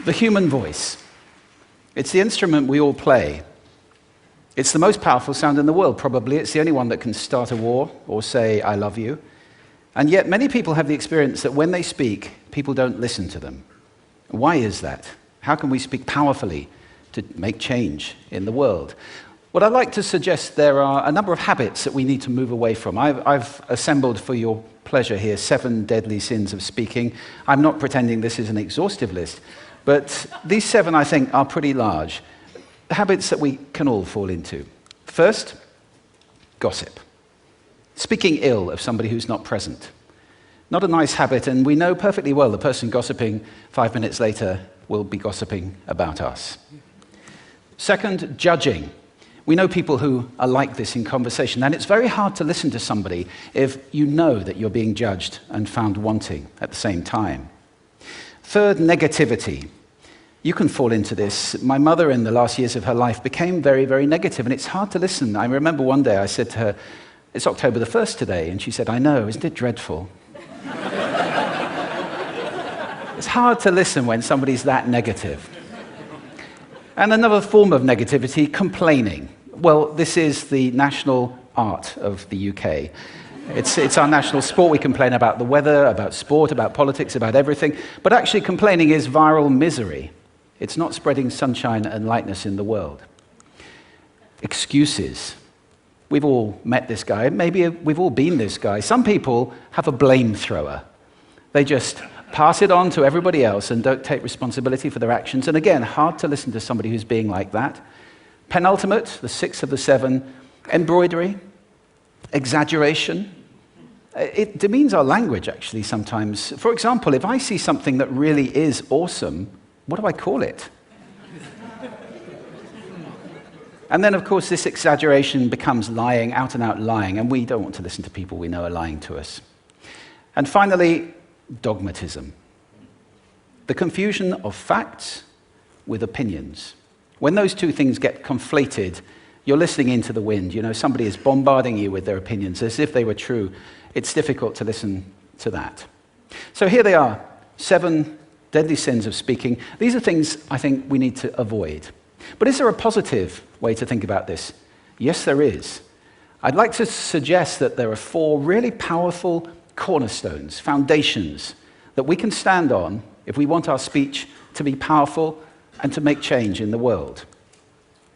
The human voice. It's the instrument we all play. It's the most powerful sound in the world, probably. It's the only one that can start a war or say, I love you. And yet many people have the experience that when they speak, people don't listen to them. Why is that? How can we speak powerfully to make change in the world? What I'd like to suggest, there are a number of habits that we need to move away from. I've assembled for your pleasure here 7 deadly sins of speaking. I'm not pretending this is an exhaustive list, but these 7, I think, are pretty large. Habits that we can all fall into. First, gossip. Speaking ill of somebody who's not present. Not a nice habit, and we know perfectly well the person gossiping 5 minutes later will be gossiping about us. Second, judging. We know people who are like this in conversation, and it's very hard to listen to somebody if you know that you're being judged and found wanting at the same time. Third, negativity. You can fall into this. My mother, in the last years of her life, became very, very negative, and it's hard to listen. I remember one day I said to her, it's October the 1st today, and she said, I know, isn't it dreadful? It's hard to listen when somebody's that negative. And another form of negativity, complaining. Well, this is the national art of the UK. It's our national sport. We complain about the weather, about sport, about politics, about everything. But actually, complaining is viral misery. It's not spreading sunshine and lightness in the world. Excuses. We've all met this guy. Maybe we've all been this guy. Some people have a blame thrower. They just pass it on to everybody else and don't take responsibility for their actions. And again, hard to listen to somebody who's being like that. Penultimate, the 6th of the 7, embroidery, exaggeration. It demeans our language, actually, sometimes. For example, if I see something that really is awesome, what do I call it? And then, of course, this exaggeration becomes lying, out-and-out lying, and we don't want to listen to people we know are lying to us. And finally, dogmatism. The confusion of facts with opinions. When those two things get conflated, you're listening into the wind. You know, somebody is bombarding you with their opinions as if they were true. It's difficult to listen to that. So here they are, 7 deadly sins of speaking. These are things I think we need to avoid. But is there a positive way to think about this? Yes, there is. I'd like to suggest that there are 4 really powerful cornerstones, foundations, that we can stand on if we want our speech to be powerful and to make change in the world.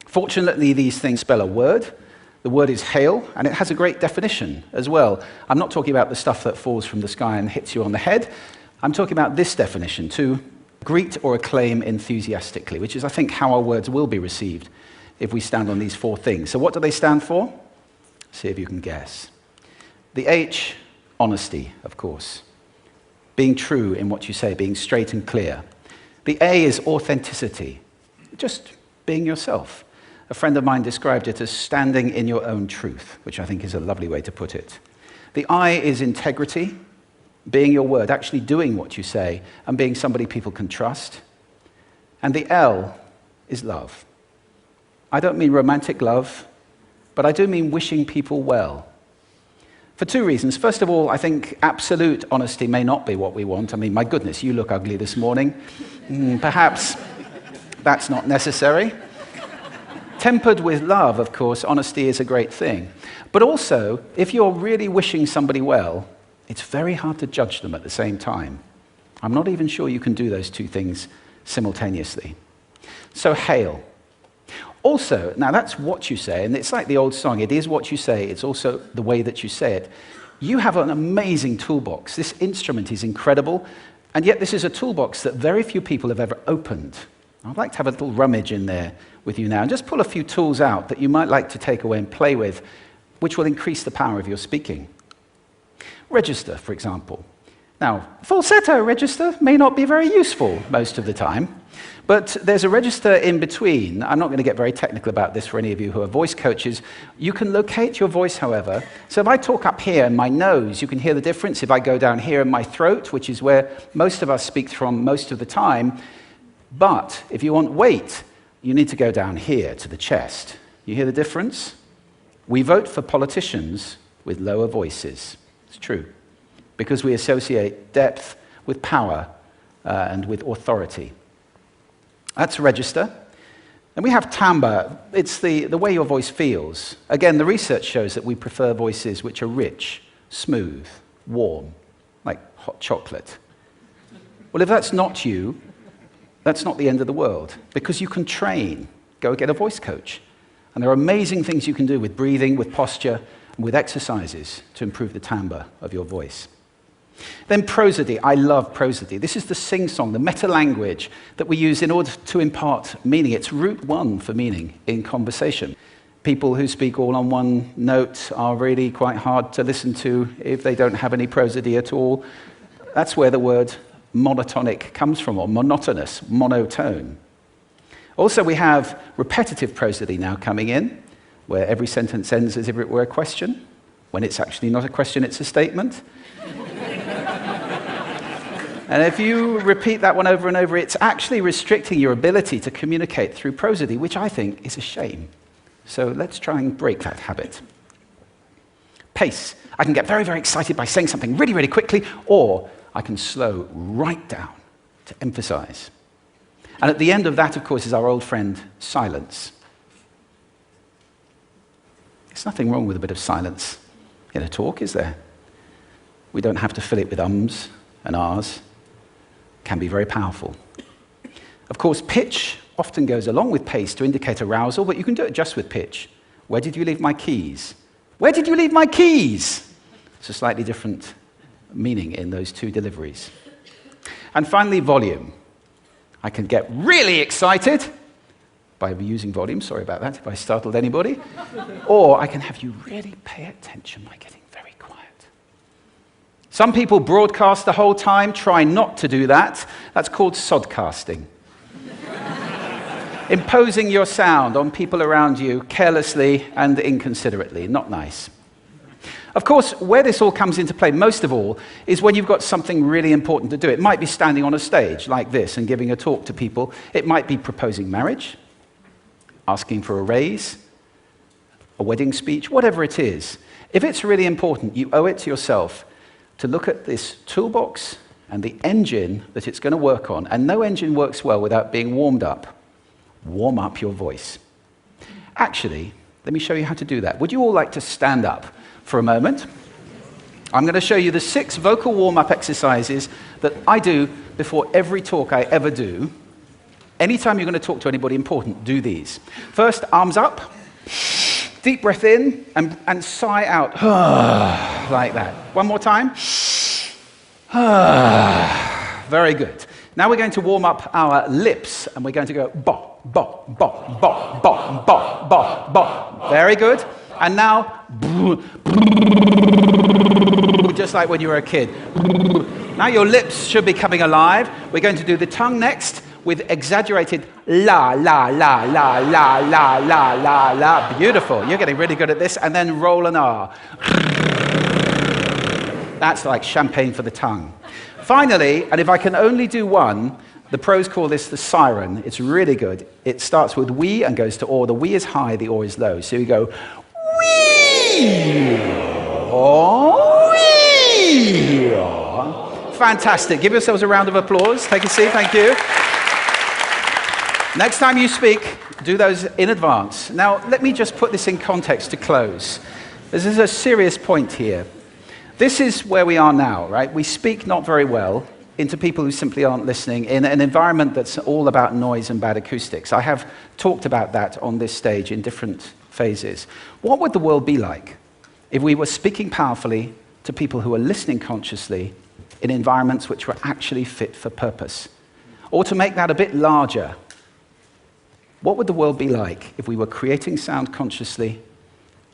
Fortunately, these things spell a word. The word is hail, and it has a great definition as well. I'm not talking about the stuff that falls from the sky and hits you on the head. I'm talking about this definition, to greet or acclaim enthusiastically, which is, I think, how our words will be received if we stand on these 4 things. So what do they stand for? See if you can guess. The H, honesty, of course. Being true in what you say, being straight and clear. The A is authenticity, just being yourself. A friend of mine described it as standing in your own truth, which I think is a lovely way to put it. The I is integrity, being your word, actually doing what you say, and being somebody people can trust. And the L is love. I don't mean romantic love, but I do mean wishing people well. For 2 reasons. First of all, I think absolute honesty may not be what we want. I mean, my goodness, you look ugly this morning. Perhaps that's not necessary. Tempered with love, of course, honesty is a great thing. But also, if you're really wishing somebody well, it's very hard to judge them at the same time. I'm not even sure you can do those 2 things simultaneously. So, hail. Also, now that's what you say, and it's like the old song, it is what you say, it's also the way that you say it. You have an amazing toolbox. This instrument is incredible, and yet this is a toolbox that very few people have ever opened. I'd like to have a little rummage in there with you now, and just pull a few tools out that you might like to take away and play with, which will increase the power of your speaking. Register, for example. Now, falsetto register may not be very useful most of the time, but there's a register in between. I'm not going to get very technical about this for any of you who are voice coaches. You can locate your voice, however. So if I talk up here in my nose, you can hear the difference. If I go down here in my throat, which is where most of us speak from most of the time. But if you want weight, you need to go down here to the chest. You hear the difference? We vote for politicians with lower voices. It's true. Because we associate depth with power and with authority. That's register. And we have timbre. It's the way your voice feels. Again, the research shows that we prefer voices which are rich, smooth, warm, like hot chocolate. Well, if that's not you, that's not the end of the world, because you can train. Go get a voice coach. And there are amazing things you can do with breathing, with posture, and with exercises to improve the timbre of your voice. Then prosody. I love prosody. This is the sing-song, the meta-language that we use in order to impart meaning. It's route one for meaning in conversation. People who speak all on one note are really quite hard to listen to if they don't have any prosody at all. That's where the word monotonic comes from, or monotonous, monotone. Also, we have repetitive prosody now coming in, where every sentence ends as if it were a question, when it's actually not a question, it's a statement. And if you repeat that one over and over, it's actually restricting your ability to communicate through prosody, which I think is a shame. So let's try and break that habit. Pace. I can get very, very excited by saying something really, really quickly, or I can slow right down to emphasize. And at the end of that, of course, is our old friend, silence. There's nothing wrong with a bit of silence in a talk, is there? We don't have to fill it with ums and ahs. It can be very powerful. Of course, pitch often goes along with pace to indicate arousal, but you can do it just with pitch. Where did you leave my keys? Where did you leave my keys? It's a slightly different meaning in those two deliveries. And finally, volume. I can get really excited by using volume, sorry about that if I startled anybody, or I can have you really pay attention by getting very quiet. Some people broadcast the whole time. Try not to do that. That's called sodcasting. Imposing your sound on people around you carelessly and inconsiderately. Not nice. Of course, where this all comes into play most of all is when you've got something really important to do. It might be standing on a stage like this and giving a talk to people. It might be proposing marriage, asking for a raise, a wedding speech, whatever it is. If it's really important, you owe it to yourself to look at this toolbox and the engine that it's going to work on. And no engine works well without being warmed up. Warm up your voice. Actually, let me show you how to do that. Would you all like to stand up for a moment? I'm going to show you the 6 vocal warm-up exercises that I do before every talk I ever do. Anytime you're going to talk to anybody important, do these. First, arms up. Deep breath in and sigh out. Like that. One more time. Very good. Now we're going to warm up our lips, and we're going to go bop, bop, bop, bop, bop, bop, bop, bop. Very good. And now, just like when you were a kid. Now your lips should be coming alive. We're going to do the tongue next with exaggerated la, la, la, la, la, la, la, la, la. Beautiful. You're getting really good at this. And then roll an R. That's like champagne for the tongue. Finally, and if I can only do one, the pros call this the siren. It's really good. It starts with we and goes to or. The we is high, the or is low. So you go wee, or wee. Fantastic. Give yourselves a round of applause. Take a seat. Thank you. Next time you speak, do those in advance. Now, let me just put this in context to close. This is a serious point here. This is where we are now, right? We speak not very well into people who simply aren't listening in an environment that's all about noise and bad acoustics. I have talked about that on this stage in different phases. What would the world be like if we were speaking powerfully to people who are listening consciously in environments which were actually fit for purpose? Or to make that a bit larger, what would the world be like if we were creating sound consciously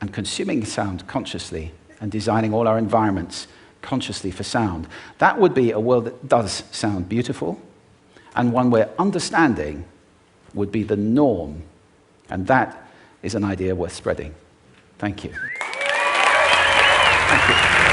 and consuming sound consciously and designing all our environments consciously for sound? That would be a world that does sound beautiful, and one where understanding would be the norm. And that is an idea worth spreading. Thank you. Thank you.